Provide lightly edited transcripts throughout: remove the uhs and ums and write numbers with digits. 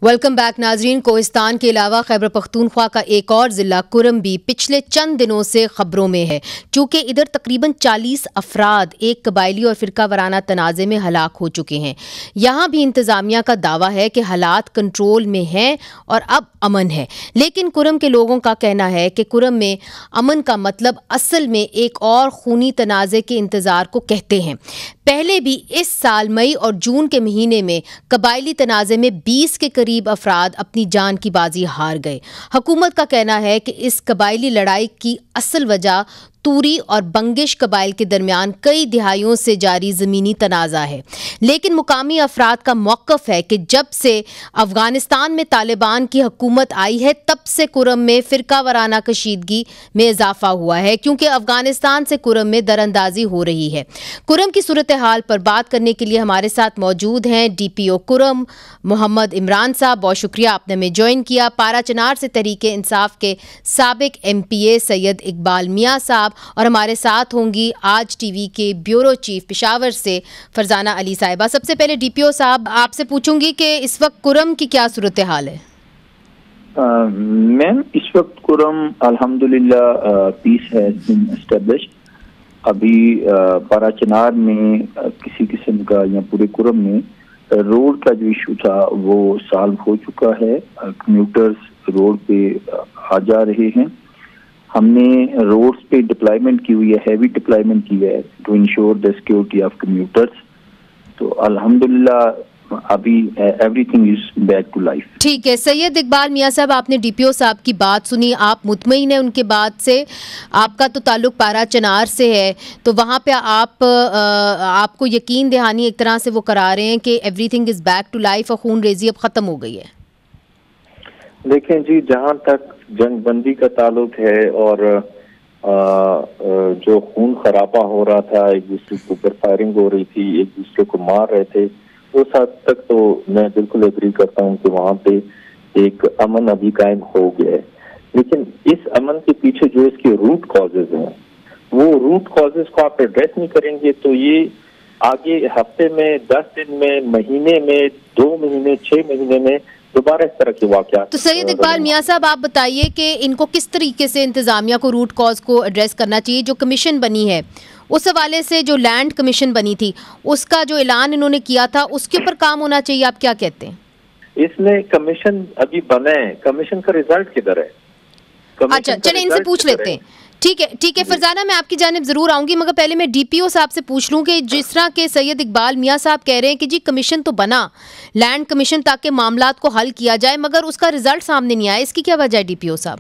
Welcome back ناظرین. کوہستان کے علاوہ خیبر پختونخوا کا ایک اور ضلع کرم بھی پچھلے چند دنوں سے خبروں میں ہے، چونکہ ادھر تقریباً 40 افراد ایک قبائلی اور فرقہ وارانہ تنازع میں ہلاک ہو چکے ہیں. یہاں بھی انتظامیہ کا دعویٰ ہے کہ حالات کنٹرول میں ہیں اور اب امن ہے، لیکن کرم کے لوگوں کا کہنا ہے کہ کرم میں امن کا مطلب اصل میں ایک اور خونی تنازع کے انتظار کو کہتے ہیں. پہلے بھی اس سال مئی اور جون کے مہینے میں قبائلی تنازع میں 20 کے قریب افراد اپنی جان کی بازی ہار گئے. حکومت کا کہنا ہے کہ اس قبائلی لڑائی کی اصل وجہ توری اور بنگش قبائل کے درمیان کئی دہائیوں سے جاری زمینی تنازع ہے، لیکن مقامی افراد کا موقف ہے کہ جب سے افغانستان میں طالبان کی حکومت آئی ہے تب سے کرم میں فرقہ وارانہ کشیدگی میں اضافہ ہوا ہے، کیونکہ افغانستان سے کرم میں دراندازی ہو رہی ہے. کرم کی صورتحال پر بات کرنے کے لیے ہمارے ساتھ موجود ہیں ڈی پی او کرم محمد عمران صاحب. بہت شکریہ آپ نے ہمیں جوائن کیا. پارا چنار سے تحریک انصاف کے سابق ایم پی اے سید اقبال میاں صاحب، اور ہمارے ساتھ ہوں گی آج ٹی وی کے بیورو چیف پشاور سے فرزانہ علی صاحبہ. سب سے پہلے ڈی پی او صاحب آپ سے پوچھوں گی کہ اس وقت کرم کی کیا صورتحال ہے؟ میم اس وقت کرم الحمدللہ پیس ہے اسٹیبلش. ابھی پارا چنار میں کسی قسم کا یا پورے کرم میں روڈ کا جو ایشو تھا وہ سالو ہو چکا ہے. کمیوٹرز روڈ پہ آ جا رہے ہیں. ہم نے روڈز پہ ڈپلائمنٹ کی ہوئی ہے، ہیوی ڈپلائمنٹ کی ہے to ensure the security of commuters. تو الحمدللہ ابھی everything is back to life. ٹھیک ہے. سید اقبال میاں صاحب آپ نے ڈی پی او صاحب کی بات سنی، آپ مطمئن ہیں ان کے بات سے؟ آپ کا تو تعلق پارا چنار سے ہے، تو وہاں پہ آپ کو یقین دہانی ایک طرح سے وہ کرا رہے ہیں کہ everything is back to life اور خون ریزی اب ختم ہو گئی ہے؟ دیکھیں جی، جہاں تک جنگ بندی کا تعلق ہے اور جو خون خرابہ ہو رہا تھا، ایک دوسرے کے اوپر فائرنگ ہو رہی تھی، ایک دوسرے کو مار رہے تھے، اس حد تک تو میں بالکل ایگری کرتا ہوں کہ وہاں پہ ایک امن ابھی قائم ہو گیا ہے. لیکن اس امن کے پیچھے جو اس کے روٹ کازز ہیں، وہ روٹ کازز کو آپ ایڈریس نہیں کریں گے تو یہ آگے ہفتے میں، 10 دن میں، مہینے میں، 2 مہینے، 6 مہینے میں دوبارہ اس طرح کے واقعات. تو سید اقبال میاں صاحب آپ بتائیے کہ ان کو کس طریقے سے انتظامیہ کو روٹ کاز کو ایڈریس کرنا چاہیے؟ جو کمیشن بنی ہے اس حوالے سے، جو لینڈ کمیشن بنی تھی اس کا جو اعلان انہوں نے کیا تھا اس کے اوپر کام ہونا چاہیے. آپ کیا کہتے ہیں؟ اس میں کمیشن ابھی بنا ہے، کمیشن کا ریزلٹ کدھر ہے؟ اچھا چلیں ان سے پوچھ لیتے ہیں. ٹھیک ہے فرزانہ، میں آپ کی جانب ضرور آؤں گی، مگر پہلے میں ڈی پی او صاحب سے پوچھ لوں کہ جس طرح کے سید اقبال میاں صاحب کہہ رہے ہیں کہ جی کمیشن تو بنا، لینڈ کمیشن، تاکہ معاملات کو حل کیا جائے، مگر اس کا رزلٹ سامنے نہیں آیا، اس کی کیا وجہ ہے ڈی پی او صاحب؟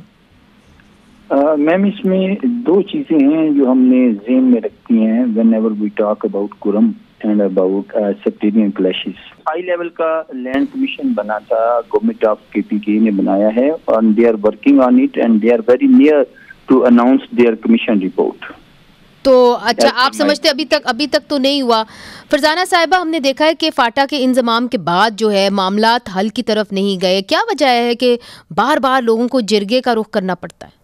میم اس میں 2 چیزیں ہیں جو ہم نے ذہن میں رکھتی ہیں whenever we talk about Kurram and about sectarian clashes. High level کا لینڈ کمیشن بنا تھا، گورنمنٹ آف کے پی کے نے بنایا ہے، اور they are working on it and they are very near to announce their commission report. تو اچھا آپ سمجھتے ابھی تک تو نہیں ہوا؟ فرزانہ صاحبہ، ہم نے دیکھا ہے کہ فاٹا کے انضمام کے بعد جو ہے معاملات حل کی طرف نہیں گئے. کیا وجہ ہے کہ بار بار لوگوں کو جرگے کا رخ کرنا پڑتا ہے؟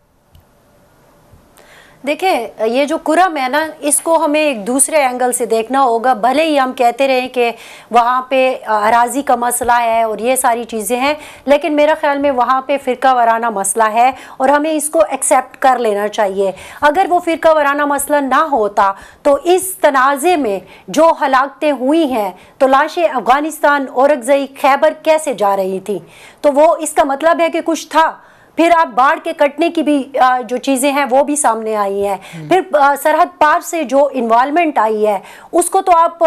دیکھیں، یہ جو کرم ہے نا، اس کو ہمیں ایک دوسرے اینگل سے دیکھنا ہوگا. بھلے ہی ہم کہتے رہیں کہ وہاں پہ اراضی کا مسئلہ ہے اور یہ ساری چیزیں ہیں، لیکن میرا خیال میں وہاں پہ فرقہ وارانہ مسئلہ ہے اور ہمیں اس کو ایکسیپٹ کر لینا چاہیے. اگر وہ فرقہ وارانہ مسئلہ نہ ہوتا تو اس تنازع میں جو ہلاکتیں ہوئی ہیں تو لاشیں افغانستان، اورکزئی، خیبر کیسے جا رہی تھی؟ تو وہ اس کا مطلب ہے کہ کچھ تھا. پھر آپ باڑھ کے کٹنے کی بھی جو چیزیں ہیں وہ بھی سامنے آئی ہیں. پھر سرحد پار سے جو انوالومنٹ آئی ہے اس کو تو آپ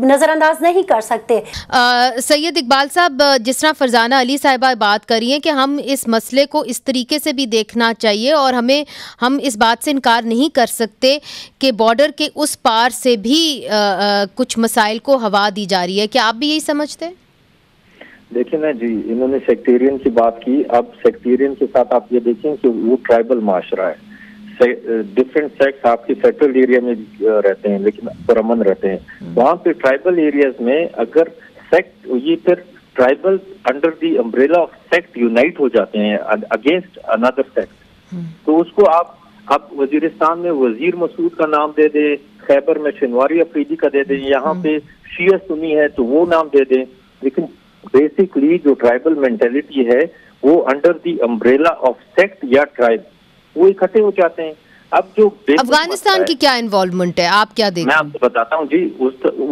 نظر انداز نہیں کر سکتے. سید اقبال صاحب، جس طرح فرزانہ علی صاحبہ بات کر رہی ہیں کہ ہم اس مسئلے کو اس طریقے سے بھی دیکھنا چاہیے اور ہم اس بات سے انکار نہیں کر سکتے کہ بارڈر کے اس پار سے بھی کچھ مسائل کو ہوا دی جا رہی ہے. کیا آپ بھی یہی سمجھتے ہیں؟ دیکھیں نا جی، انہوں نے سیکٹیرین کی بات کی. اب سیکٹیرین کے ساتھ آپ یہ دیکھیں کہ وہ ٹرائبل معاشرہ ہے. ڈفرینٹ سیکٹس آپ کے سیٹلڈ ایریا میں رہتے ہیں لیکن پرامن رہتے ہیں. وہاں پہ ٹرائبل ایریاز میں اگر سیکٹ، یہ پھر tribal under the umbrella of sect unite ہو جاتے ہیں اگینسٹ اندر سیکٹ، تو اس کو آپ اب وزیرستان میں وزیر مسعود کا نام دے دیں، خیبر میں شنواری افریدی کا دے دیں، یہاں پہ شیعہ سنی ہے تو وہ نام دے دیں، لیکن बेसिकली जो ट्राइबल मेंटेलिटी है वो under the umbrella of sect या ट्राइब वो इकट्ठे हो जाते हैं। अब जो अफगानिस्तान की क्या इन्वॉल्वमेंट है, आप क्या देखते हैं? मैं आपको बताता हूँ जी,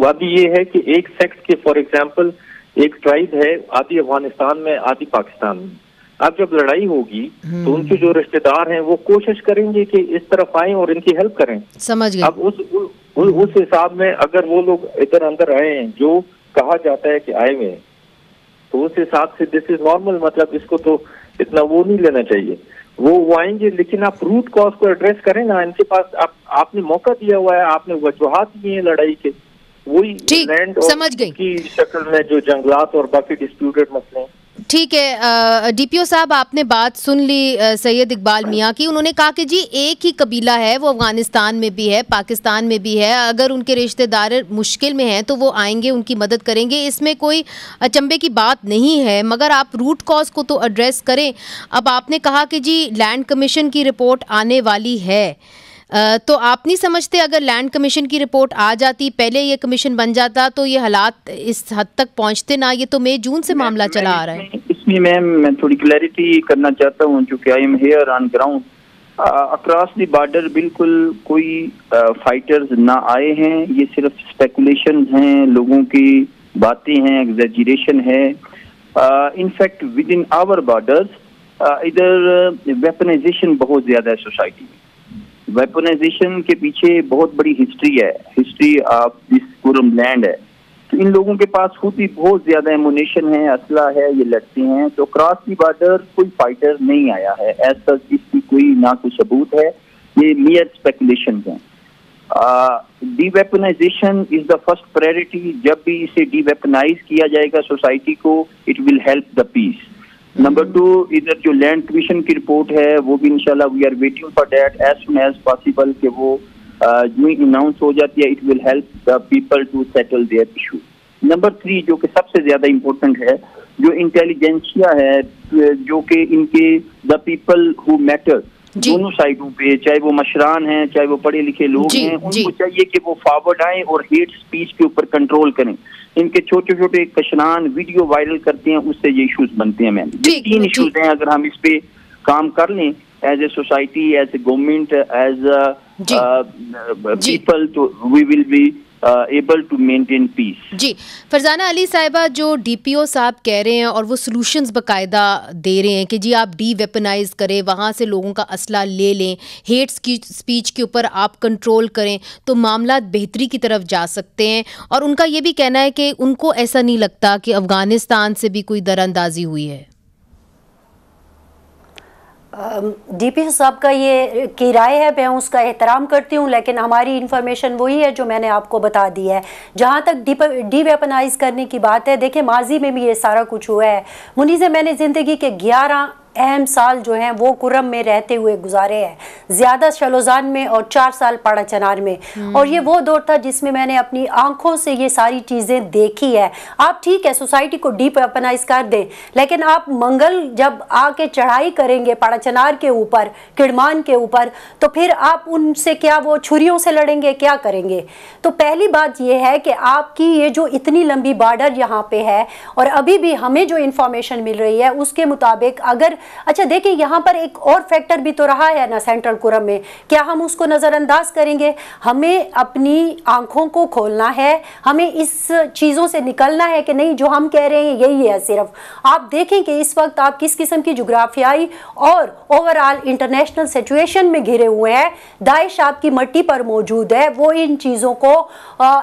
अभी ये है कि एक सेक्ट के फॉर एग्जाम्पल एक ट्राइब है आधी अफगानिस्तान में आधी पाकिस्तान में। अब जब लड़ाई होगी तो उनके जो रिश्तेदार हैं वो कोशिश करेंगे कि इस तरफ आए और इनकी हेल्प करें। समझ गए। अब उस हिसाब में अगर वो लोग इधर अंदर आए हैं जो कहा जाता है कि आए हुए हैं, तो उस हिसाब से दिस इज नॉर्मल, मतलब इसको तो इतना वो नहीं लेना चाहिए। वो आएंगे, लेकिन आप रूट कॉज को एड्रेस करें ना। इनके पास आपने मौका दिया हुआ है, आपने वजूहात दिए हैं लड़ाई के, वही लैंड समझ गई की शक्ल में जो जंगलात और बाकी डिस्प्यूटेड मसले हैं। ठीक है डीपीओ साहब, आपने बात सुन ली सैयद इकबाल मियाँ की। उन्होंने कहा कि जी एक ही कबीला है, वो अफगानिस्तान में भी है, पाकिस्तान में भी है, अगर उनके रिश्तेदार मुश्किल में हैं तो वो आएंगे, उनकी मदद करेंगे, इसमें कोई अचंभे की बात नहीं है, मगर आप रूट कॉज को तो एड्रेस करें। अब आपने कहा कि जी लैंड कमीशन की रिपोर्ट आने वाली है, तो आप नहीं समझते अगर लैंड कमीशन की रिपोर्ट आ जाती, पहले ये कमीशन बन जाता, तो ये हालात इस हद तक पहुंचते ना? ये तो मई जून से मामला चला आ रहा है। इसमें मैं थोड़ी क्लैरिटी करना चाहता हूँ, क्योंकि I am here on ground across the border. बिल्कुल कोई फाइटर्स ना आए हैं, ये सिर्फ स्पेकुलेशन हैं, लोगों की बातें हैं, एग्जैजरेशन है। In fact within our borders इधर वेपनाइजेशन बहुत ज्यादा है सोसाइटी में। वेपनाइजेशन के पीछे बहुत बड़ी हिस्ट्री है, history of this Kurram land है। तो इन लोगों के पास खुद ही बहुत ज्यादा एमुनेशन है, असला है, ये लड़ते हैं। तो क्रॉस दी बॉर्डर कोई फाइटर नहीं आया है, ऐसा इसकी कोई ना कोई सबूत है, ये मियर स्पेकुलेशन है। Deweaponisation is the first priority. जब भी इसे डीवेपनाइज किया जाएगा सोसाइटी को, it will help the peace. Number 2, इधर जो लैंड कमीशन की रिपोर्ट है वो भी इंशाल्लाह we are waiting for that as soon as possible, कि वो जो अनाउंस हो जाती है, it will help the people to settle their issue. Number 3 जो कि सबसे ज्यादा इम्पोर्टेंट है, जो इंटेलिजेंसिया है, जो कि इनके द पीपल हु मैटर दोनों साइडों पे, चाहे वो मशरान हैं, चाहे वो पढ़े लिखे लोग हैं, उनको चाहिए कि वो फॉरवर्ड आए और हेट स्पीच के ऊपर कंट्रोल करें। इनके छोटे छोटे कशनान वीडियो वायरल करते हैं, उससे ये इश्यूज बनते हैं। मैम ये 3 इश्यूज हैं, अगर हम इस पे काम कर लें as a society, as a government, as people, तो we will be able to maintain peace. जी फरजाना अली साहिबा, जो डीपीओ साहब कह रहे हैं और वो सॉल्यूशंस बकायदा दे रहे हैं कि जी आप डी वेपनाइज करें, वहाँ से लोगों का असला ले लें, हेट स्पीच के ऊपर आप कंट्रोल करें, तो मामला बेहतरी की तरफ जा सकते हैं। और उनका ये भी कहना है कि उनको ऐसा नहीं लगता कि अफगानिस्तान से भी कोई दरअंदाजी हुई है। डीपीओ साहब का ये की राय है, मैं उसका एहतराम करती हूँ, लेकिन हमारी इन्फॉर्मेशन वही है जो मैंने आपको बता दी है। जहाँ तक डी वेपनाइज करने की बात है, देखिए माजी में भी ये सारा कुछ हुआ है। मुनीज़, मैंने ज़िंदगी के 11 अहम साल जो हैं वो कुरम में रहते हुए गुजारे हैं, ज़्यादा शलोजान में और 4 साल पाड़ा चनार में। और ये वो दौर था जिसमें मैंने अपनी आंखों से ये सारी चीज़ें देखी है। आप ठीक है सोसाइटी को डी वेपनाइज कर दें, लेकिन आप मंगल जब आके चढ़ाई करेंगे पाड़ा चनार के ऊपर, किड़मान के ऊपर, तो फिर आप उनसे क्या वो छुरियों से लड़ेंगे, क्या करेंगे? तो पहली बात ये है कि आपकी ये जो इतनी लंबी बॉर्डर यहाँ पे है, और अभी भी हमें जो इंफॉर्मेशन मिल रही है उसके मुताबिक, अगर अच्छा देखिए यहाँ पर एक और फैक्टर भी तो रहा है ना सेंट्रल कुरम में, क्या हम उसको नज़रअंदाज करेंगे? हमें अपनी आंखों को खोलना है, हमें इस चीज़ों से निकलना है कि नहीं जो हम कह रहे हैं यही है सिर्फ। आप देखें कि इस वक्त आप किस किस्म की जोग्राफियाई और ओवरऑल इंटरनेशनल सिचुएशन में घिरे हुए हैं। दाइश आपकी मट्टी पर मौजूद है, वो इन चीज़ों को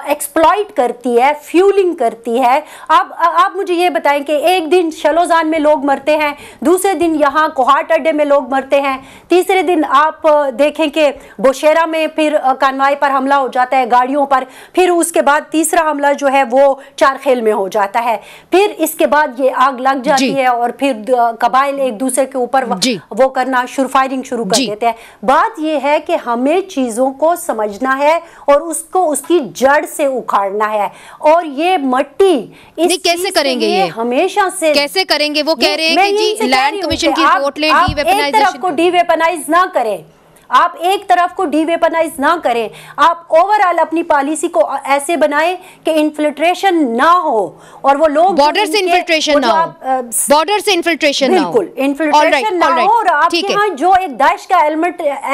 एक्सप्लॉइट करती है, फ्यूलिंग करती है। आप मुझे ये बताएं कि एक दिन शलोजान में लोग मरते हैं, दूसरे दिन यहाँ कोहाट अड्डे में लोग मरते हैं, तीसरे दिन आप देखें कि बोशेरा में फिर कानवाई पर हमला हो जाता है गाड़ियों पर, फिर उसके बाद तीसरा हमला जो है वो चारखेल में हो जाता है, फिर इसके बाद ये आग लग जाती है और फिर कबाइल एक दूसरे के ऊपर वो करना फायरिंग शुरू कर देते हैं। बात ये है कि हमें चीज़ों को समझना है और उसको उसकी जड़ से उखाड़ना है। और ये मट्टी इस कैसे करेंगे, ये हमेशा से कैसे करेंगे? वो कह रहे हैं कि जी लैंड कमीशन की रिपोर्ट लें, एक तरफ को डी वेपनाइज ना करें, आप एक तरफ को डीवेपनाइज ना करें, आप ओवरऑल अपनी पॉलिसी को ऐसे बनाएं कि इन्फिल्ट्रेशन ना हो और वो लोग बॉर्डर से इन्फिल्ट्रेशन ना हो, बॉर्डर से इन्फिल्ट्रेशन ना हो, बिल्कुल इन्फिल्ट्रेशन ना हो, और आपके यहाँ जो एक दाइश का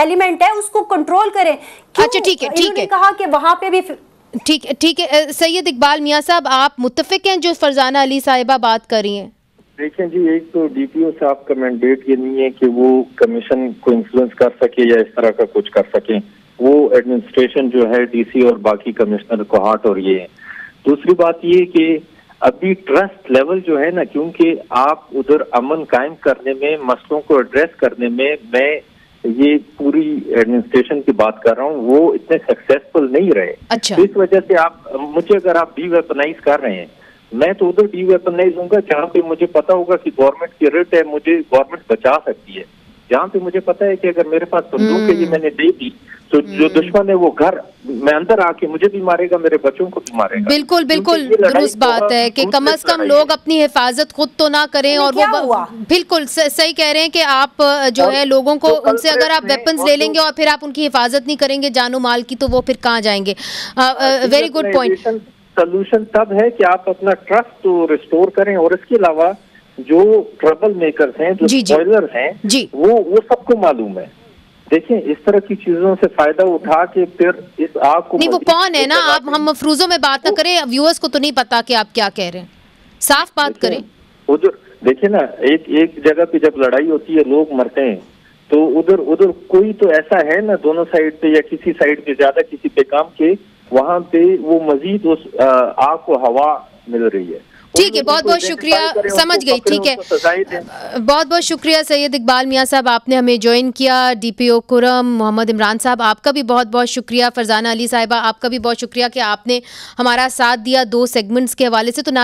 एलिमेंट है उसको कंट्रोल करें। अच्छा ठीक है, ठीक है, कहा कि वहां पे भी ठीक है। सैयद इकबाल मियां साहब, आप मुत्तफिक हैं जो फरजाना अली साहिबा बात कर रही हैं? देखें जी, एक तो डीपीओ साहब का मैंडेट ये नहीं है कि वो कमीशन को इन्फ्लुएंस कर सके या इस तरह का कुछ कर सके। वो एडमिनिस्ट्रेशन जो है डीसी और बाकी कमिश्नर को हाट और ये है। दूसरी बात ये कि अभी ट्रस्ट लेवल जो है ना, क्योंकि आप उधर अमन कायम करने में, मसलों को एड्रेस करने में, मैं ये पूरी एडमिनिस्ट्रेशन की बात कर रहा हूँ, वो इतने सक्सेसफुल नहीं रहे। अच्छा। इस वजह से मुझे अगर आप डीवेपनाइज कर रहे हैं, मैं तो उधर डीवेपनाइज हूँगा जहाँ पे मुझे पता होगा कि गवर्नमेंट की रिट है, मुझे गवर्नमेंट बचा सकती है। जहाँ पे मुझे पता है कि अगर मेरे पास बंदूक है, ये मैंने दे दी, तो जो दुश्मन है वो घर में अंदर आके मुझे भी मारेगा, मेरे बच्चों को भी मारेगा। बिल्कुल बिल्कुल दुरुस्त बात है कि कम से कम लोग अपनी हिफाजत खुद तो ना करें। और वो बिल्कुल सही कह रहे हैं कि आप जो है लोगों को, उनसे अगर आप वेपन्स ले लेंगे और फिर आप उनकी हिफाजत नहीं करेंगे जानो माल की, तो वो फिर कहाँ जाएंगे। Very good point. सोल्यूशन तब है कि आप अपना ट्रस्ट तो रिस्टोर करें, और इसके अलावा जो ट्रबल मेकर्स हैं, जो स्पॉइलर्स हैं, वो सबको मालूम है। देखें, इस तरह की चीजों से फायदा उठा के फिर इस आग को नहीं, वो कौन है ना, आप हम मफरूजों में बात ना करें, व्यूअर्स को तो नहीं पता कि आप क्या कह रहे हैं, साफ बात करें। उधर देखिए ना, एक जगह पे जब लड़ाई होती है, लोग मरते हैं, तो उधर कोई तो ऐसा है ना, दोनों साइड पे या किसी साइड पे ज्यादा किसी पे काम के, वहां पे वो मजीद उस आग को हवा मिल रही है। ठीक है, बहुत बहुत शुक्रिया, समझ गई, ठीक है, बहुत बहुत शुक्रिया सैयद इकबाल मियां साहब, आपने हमें ज्वाइन किया। डीपीओ कुरम मोहम्मद इमरान साहब, आपका भी बहुत बहुत शुक्रिया। फरजाना अली साहिबा, आपका भी बहुत शुक्रिया कि आपने हमारा साथ दिया 2 सेगमेंट्स के हवाले से। तो